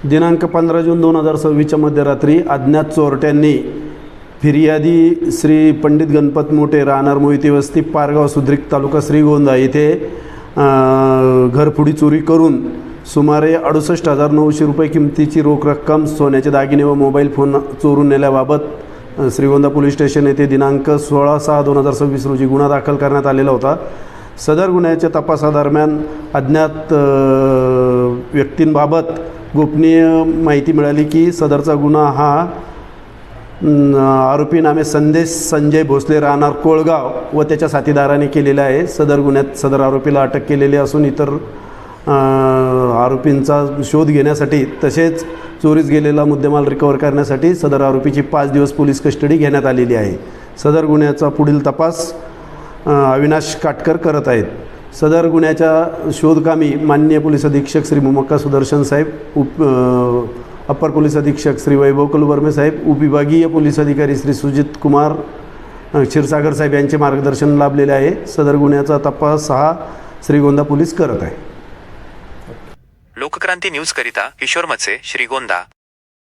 दिनांक 15 जून 2026च्या मध्यरात्री अज्ञात चोरट्यांनी फिर्यादी श्री पंडित गणपत मोठे राहणार मोहिते वस्ती पारगाव सुद्रिक तालुका श्रीगोंदा येथे घरफोडी चोरी करून सुमारे 68,900 रुपये किमतीची रोख रक्कम, सोन्याचे दागिने व मोबाईल फोन चोरून नेल्याबाबत श्रीगोंदा पोलीस स्टेशन येथे दिनांक 16/6/2026 रोजी गुन्हा दाखल करण्यात आलेला होता। सदर गुन्ह्याच्या तपासादरम्यान अज्ञात व्यक्तींबाबत गोपनीय माहिती मिळाली की सदरचा गुन्हा हा आरोपी नामे संदेश संजय भोसले राहणार कोळगाव व त्याच्या साथीदाराने केलेला आहे। सदर गुन्ह्यात सदर आरोपीला अटक केलेली असून इतर आरोपींचा शोध घेण्यासाठी तसेच चोरीस गेलेला मुद्देमाल रिकव्हर करण्यासाठी सदर आरोपीची 5 दिवस पोलीस कस्टडी घेण्यात आलेली आहे। सदर गुन्ह्याचा पुढील तपास अविनाश काटकर करत आहेत। सदर गुन्ह्याच्या शोधकामी माननीय पोलीस अधीक्षक श्री मुमक्का सुदर्शन साहेब, अप्पर पोलीस अधीक्षक श्री वैभव कुलवर्मे साहेब, उपविभागीय पोलीस अधिकारी श्री सुजित कुमार क्षीरसागर साहेब यांचे मार्गदर्शन लाभलेले आहे। सदर गुन्ह्याचा तपास हा श्रीगोंदा पोलीस करत आहे। लोकक्रांती न्यूज करिता किशोर मत्से, श्रीगोंदा।